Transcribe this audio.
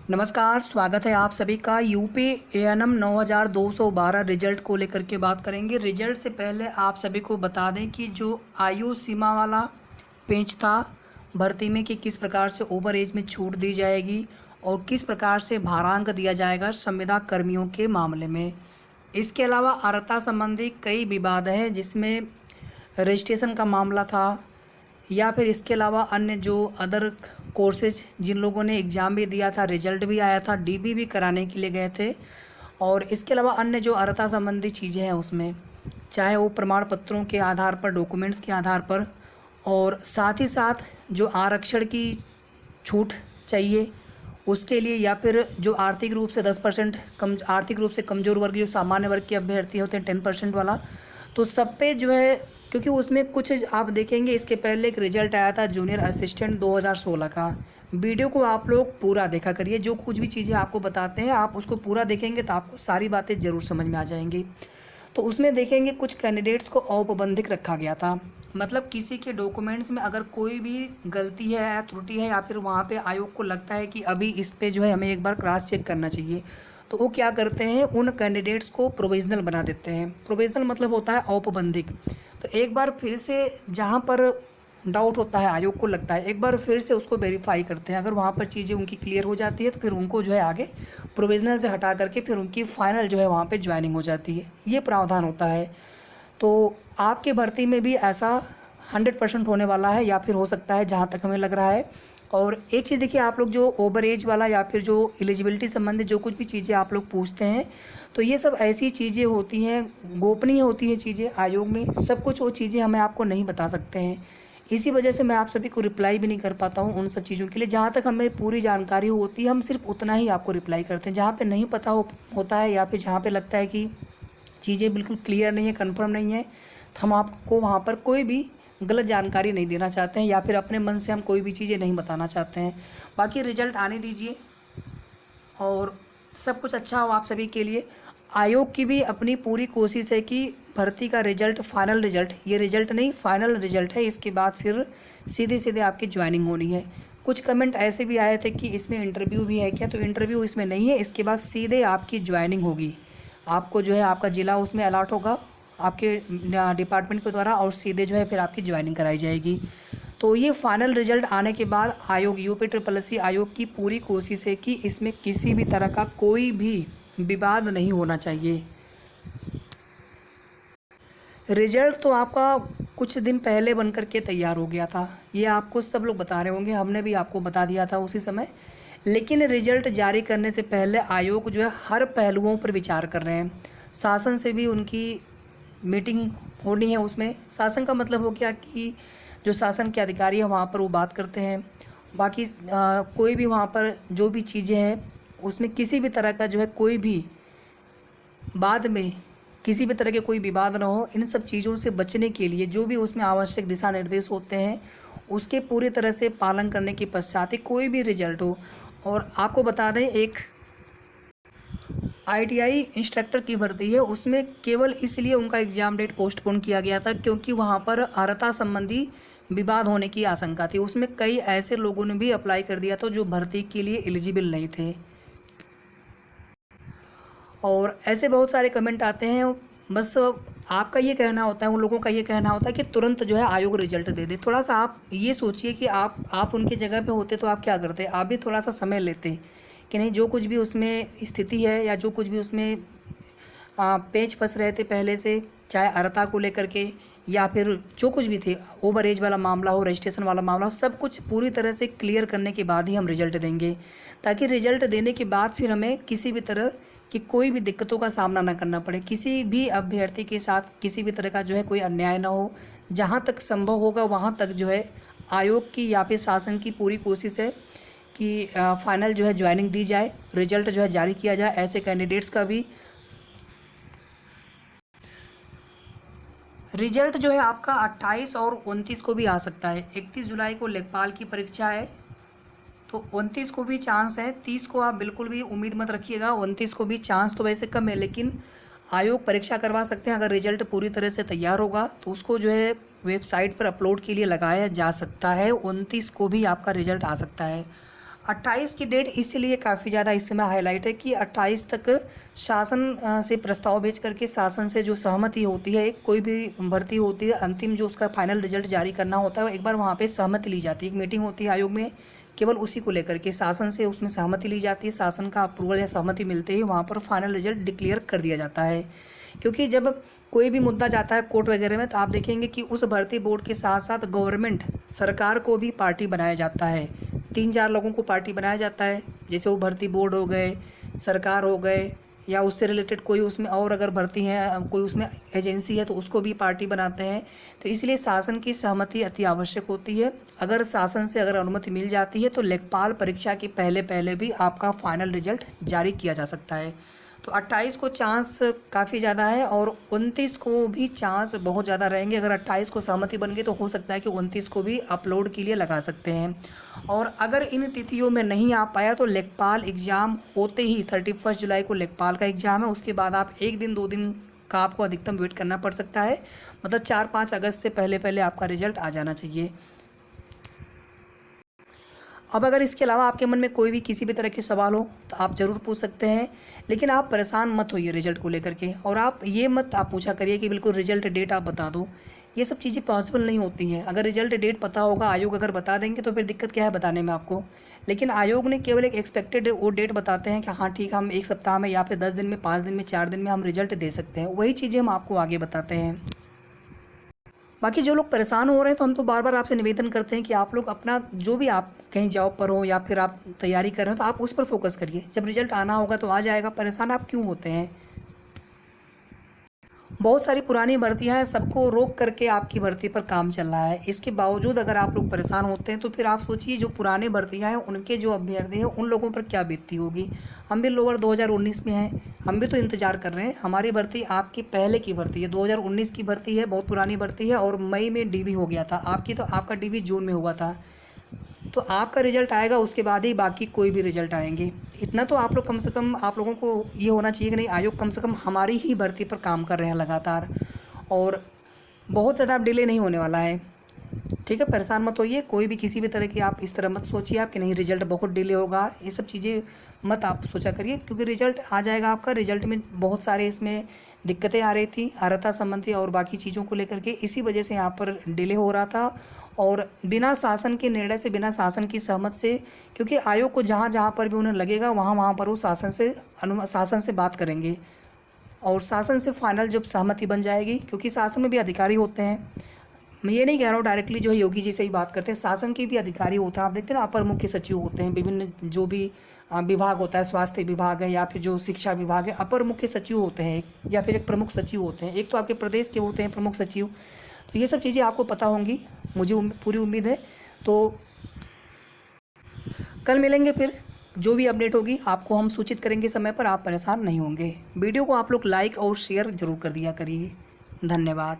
नमस्कार, स्वागत है आप सभी का। यूपी एएनएम 9212 रिजल्ट को लेकर के बात करेंगे। रिजल्ट से पहले आप सभी को बता दें कि जो आयु सीमा वाला पेंच था भर्ती में कि किस प्रकार से ओवर एज में छूट दी जाएगी और किस प्रकार से भारांक दिया जाएगा संविदा कर्मियों के मामले में। इसके अलावा अर्हता संबंधी कई विवाद हैं, जिसमें रजिस्ट्रेशन का मामला था या फिर इसके अलावा अन्य जो अदर कोर्सेज जिन लोगों ने एग्ज़ाम भी दिया था, रिजल्ट भी आया था, डीबी भी कराने के लिए गए थे, और इसके अलावा अन्य जो अर्हता संबंधी चीज़ें हैं उसमें, चाहे वो प्रमाण पत्रों के आधार पर, डॉक्यूमेंट्स के आधार पर, और साथ ही साथ जो आरक्षण की छूट चाहिए उसके लिए, या फिर जो आर्थिक रूप से 10% कम, आर्थिक रूप से कमज़ोर वर्ग जो सामान्य वर्ग के अभ्यर्थी होते हैं 10% वाला, तो सब पे जो है, क्योंकि उसमें कुछ आप देखेंगे। इसके पहले एक रिजल्ट आया था जूनियर असिस्टेंट 2016 का। वीडियो को आप लोग पूरा देखा करिए, जो कुछ भी चीज़ें आपको बताते हैं आप उसको पूरा देखेंगे तो आपको सारी बातें ज़रूर समझ में आ जाएंगी। तो उसमें देखेंगे कुछ कैंडिडेट्स को औपबंधिक रखा गया था, मतलब किसी के डॉक्यूमेंट्स में अगर कोई भी गलती है या त्रुटि है या फिर वहाँ पे आयोग को लगता है कि अभी इस पे जो है हमें एक बार क्रॉस चेक करना चाहिए, तो वो क्या करते हैं, उन कैंडिडेट्स को प्रोविजनल बना देते हैं। प्रोविजनल मतलब होता है औपबंधिक। तो एक बार फिर से जहाँ पर डाउट होता है, आयोग को लगता है, एक बार फिर से उसको वेरीफाई करते हैं। अगर वहाँ पर चीज़ें उनकी क्लियर हो जाती है तो फिर उनको जो है आगे प्रोविजनल से हटा करके फिर उनकी फ़ाइनल जो है वहाँ पे ज्वाइनिंग हो जाती है। ये प्रावधान होता है। तो आपके भर्ती में भी ऐसा 100% होने वाला है, या फिर हो सकता है जहाँ तक हमें लग रहा है। और एक चीज़ देखिए, आप लोग जो ओवर एज वाला या फिर जो एलिजिबिलिटी संबंधित जो कुछ भी चीज़ें आप लोग पूछते हैं, तो ये सब ऐसी चीज़ें होती हैं, गोपनीय होती हैं चीज़ें। आयोग में सब कुछ वो चीज़ें हमें आपको नहीं बता सकते हैं। इसी वजह से मैं आप सभी को रिप्लाई भी नहीं कर पाता हूँ उन सब चीज़ों के लिए। जहाँ तक हमें पूरी जानकारी होती है हम सिर्फ उतना ही आपको रिप्लाई करते हैं। जहाँ पे नहीं पता होता है या फिर जहाँ पे लगता है कि चीज़ें बिल्कुल क्लियर नहीं है, कंफर्म नहीं है, तो हम आपको वहाँ पर कोई भी गलत जानकारी नहीं देना चाहते हैं या फिर अपने मन से हम कोई भी चीज़ें नहीं बताना चाहते हैं। बाकी रिजल्ट आने दीजिए और सब कुछ अच्छा हो आप सभी के लिए। आयोग की भी अपनी पूरी कोशिश है कि भर्ती का रिजल्ट, फाइनल रिजल्ट, ये रिजल्ट नहीं फाइनल रिजल्ट है, इसके बाद फिर सीधे सीधे आपकी ज्वाइनिंग होनी है। कुछ कमेंट ऐसे भी आए थे कि इसमें इंटरव्यू भी है क्या, तो इंटरव्यू इसमें नहीं है, इसके बाद सीधे आपकी ज्वाइनिंग होगी। आपको जो है आपका ज़िला उसमें अलॉट होगा आपके डिपार्टमेंट के द्वारा, और सीधे जो है फिर आपकी ज्वाइनिंग कराई जाएगी। तो ये फाइनल रिजल्ट आने के बाद आयोग, यूपी ट्रिपल एस सी आयोग की पूरी कोशिश है कि इसमें किसी भी तरह का कोई भी विवाद नहीं होना चाहिए। रिजल्ट तो आपका कुछ दिन पहले बन कर के तैयार हो गया था, ये आपको सब लोग बता रहे होंगे, हमने भी आपको बता दिया था उसी समय। लेकिन रिजल्ट जारी करने से पहले आयोग जो है हर पहलुओं पर विचार कर रहे हैं। शासन से भी उनकी मीटिंग होनी है। उसमें शासन का मतलब हो गया कि जो शासन के अधिकारी हैं वहाँ पर वो बात करते हैं। बाकी कोई भी वहाँ पर जो भी चीज़ें हैं उसमें किसी भी तरह का जो है कोई भी बाद में किसी भी तरह के कोई विवाद ना हो, इन सब चीज़ों से बचने के लिए जो भी उसमें आवश्यक दिशा निर्देश होते हैं उसके पूरी तरह से पालन करने के पश्चात ही कोई भी रिजल्ट हो। और आपको बता दें, एक आईटीआई इंस्ट्रक्टर की भर्ती है, उसमें केवल इसलिए उनका एग्ज़ाम डेट पोस्टपोन किया गया था क्योंकि वहाँ पर अर्हता संबंधी विवाद होने की आशंका थी। उसमें कई ऐसे लोगों ने भी अप्लाई कर दिया था जो भर्ती के लिए एलिजिबल नहीं थे। और ऐसे बहुत सारे कमेंट आते हैं। बस आपका ये कहना होता है, उन लोगों का ये कहना होता है कि तुरंत जो है आयोग रिजल्ट दे दे। थोड़ा सा आप ये सोचिए कि आप उनकी जगह पे होते तो आप क्या करते, आप भी थोड़ा सा समय लेते कि नहीं, जो कुछ भी उसमें स्थिति है या जो कुछ भी उसमें पेच फंस रहे थे पहले से, चाहे अर्हता को लेकर के या फिर जो कुछ भी थे, ओवर एज वाला मामला हो, रजिस्ट्रेशन वाला मामला हो, सब कुछ पूरी तरह से क्लियर करने के बाद ही हम रिजल्ट देंगे, ताकि रिजल्ट देने के बाद फिर हमें किसी भी तरह कि कोई भी दिक्कतों का सामना ना करना पड़े, किसी भी अभ्यर्थी के साथ किसी भी तरह का जो है कोई अन्याय ना हो। जहाँ तक संभव होगा वहाँ तक जो है आयोग की या फिर शासन की पूरी कोशिश है कि फाइनल जो है ज्वाइनिंग दी जाए, रिजल्ट जो है जारी किया जाए। ऐसे कैंडिडेट्स का भी रिजल्ट जो है आपका 28 और 29 को भी आ सकता है। 31 जुलाई को लेखपाल की परीक्षा है, तो 29 को भी चांस है। 30 को आप बिल्कुल भी उम्मीद मत रखिएगा, 29 को भी चांस तो वैसे कम है, लेकिन आयोग परीक्षा करवा सकते हैं। अगर रिजल्ट पूरी तरह से तैयार होगा तो उसको जो है वेबसाइट पर अपलोड के लिए लगाया जा सकता है। 29 को भी आपका रिजल्ट आ सकता है। 28 की डेट इसलिए काफ़ी ज़्यादा इस समय हाईलाइट है कि 28 तक शासन से प्रस्ताव भेज करके शासन से जो सहमति होती है, एक कोई भी भर्ती होती है, अंतिम जो उसका फाइनल रिजल्ट जारी करना होता है, एक बार वहाँ पे सहमति ली जाती है। एक मीटिंग होती है आयोग में, केवल उसी को लेकर के शासन से उसमें सहमति ली जाती है। शासन का अप्रूवल या सहमति मिलते ही वहाँ पर फाइनल रिजल्ट डिक्लेयर कर दिया जाता है। क्योंकि जब कोई भी मुद्दा जाता है कोर्ट वगैरह में, तो आप देखेंगे कि उस भर्ती बोर्ड के साथ साथ गवर्नमेंट सरकार को भी पार्टी बनाया जाता है। 3-4 लोगों को पार्टी बनाया जाता है, जैसे वो भर्ती बोर्ड हो गए, सरकार हो गए, या उससे रिलेटेड कोई उसमें और अगर भर्ती है, कोई उसमें एजेंसी है तो उसको भी पार्टी बनाते हैं। तो इसलिए शासन की सहमति अति आवश्यक होती है। अगर शासन से अगर अनुमति मिल जाती है तो लेखपाल परीक्षा के पहले पहले भी आपका फाइनल रिजल्ट जारी किया जा सकता है। तो 28 को चांस काफ़ी ज़्यादा है और 29 को भी चांस बहुत ज़्यादा रहेंगे। अगर 28 को सहमति बन गई तो हो सकता है कि 29 को भी अपलोड के लिए लगा सकते हैं। और अगर इन तिथियों में नहीं आ पाया तो लेखपाल एग्ज़ाम होते ही 31 जुलाई को लेखपाल का एग्ज़ाम है, उसके बाद आप 1 दिन 2 दिन का आपको अधिकतम वेट करना पड़ सकता है। मतलब 4-5 अगस्त से पहले पहले आपका रिजल्ट आ जाना चाहिए। अब अगर इसके अलावा आपके मन में कोई भी किसी भी तरह के सवाल हो तो आप ज़रूर पूछ सकते हैं, लेकिन आप परेशान मत होइए रिजल्ट को लेकर के। और आप ये मत आप पूछा करिए कि बिल्कुल रिजल्ट डेट आप बता दो, ये सब चीज़ें पॉसिबल नहीं होती हैं। अगर रिजल्ट डेट पता होगा, आयोग अगर बता देंगे तो फिर दिक्कत क्या है बताने में आपको। लेकिन आयोग ने केवल एक एक्सपेक्टेड वो डेट बताते हैं कि हाँ ठीक, हम 1 सप्ताह में या फिर 10 दिन में, 5 दिन में, 4 दिन में हम रिजल्ट दे सकते हैं। वही चीज़ें हम आपको आगे बताते हैं। बाकी जो लोग परेशान हो रहे हैं तो हम तो बार बार आपसे निवेदन करते हैं कि आप लोग अपना जो भी आप कहीं जॉब पर हो या फिर आप तैयारी कर रहे हो तो आप उस पर फोकस करिए। जब रिजल्ट आना होगा तो आ जाएगा, परेशान आप क्यों होते हैं। बहुत सारी पुरानी भर्तियां हैं, सबको रोक करके आपकी भर्ती पर काम चल रहा है। इसके बावजूद अगर आप लोग परेशान होते हैं तो फिर आप सोचिए जो पुरानी भर्तियां हैं उनके जो अभ्यर्थी हैं उन लोगों पर क्या बीतती होगी। हम भी लोअर 2019 में हैं, हम भी तो इंतज़ार कर रहे हैं। हमारी भर्ती आपकी पहले की भर्ती है, 2019 की भर्ती है, बहुत पुरानी भर्ती है और मई में डीवी हो गया था। आपकी तो आपका डीवी जून में हुआ था। तो आपका रिजल्ट आएगा उसके बाद ही बाकी कोई भी रिजल्ट आएंगे। इतना तो आप लोग कम से कम, आप लोगों को ये होना चाहिए कि नहीं, आयोग कम से कम हमारी ही भर्ती पर काम कर रहे हैं लगातार और बहुत ज़्यादा डिले नहीं होने वाला है। ठीक है, परेशान मत होइए, कोई भी किसी भी तरह की आप इस तरह मत सोचिए आप कि नहीं रिजल्ट बहुत डिले होगा, ये सब चीज़ें मत आप सोचा करिए। क्योंकि रिजल्ट आ जाएगा आपका। रिजल्ट में बहुत सारे इसमें दिक्कतें आ रही थी अर्हता संबंधी और बाकी चीज़ों को लेकर के, इसी वजह से यहाँ पर डिले हो रहा था। और बिना शासन के निर्णय से, बिना शासन की सहमत से, क्योंकि आयोग को जहाँ जहाँ पर भी उन्हें लगेगा वहाँ पर वो शासन से बात करेंगे और शासन से फाइनल जब सहमति बन जाएगी, क्योंकि शासन में भी अधिकारी होते हैं। मैं ये नहीं कह रहा हूँ डायरेक्टली जो है योगी जी से ही बात करते हैं, शासन के भी अधिकारी होते हैं। आप देखते हैं ना, अपर मुख्य सचिव होते हैं, विभिन्न जो भी विभाग होता है, स्वास्थ्य विभाग है या फिर जो शिक्षा विभाग है, अपर मुख्य सचिव होते हैं या फिर एक प्रमुख सचिव होते हैं। एक तो आपके प्रदेश के होते हैं प्रमुख सचिव। तो ये सब चीज़ें आपको पता होंगी, मुझे पूरी उम्मीद है। तो कल मिलेंगे फिर, जो भी अपडेट होगी आपको हम सूचित करेंगे समय पर, आप परेशान नहीं होंगे। वीडियो को आप लोग लाइक और शेयर ज़रूर कर दिया करिए। धन्यवाद।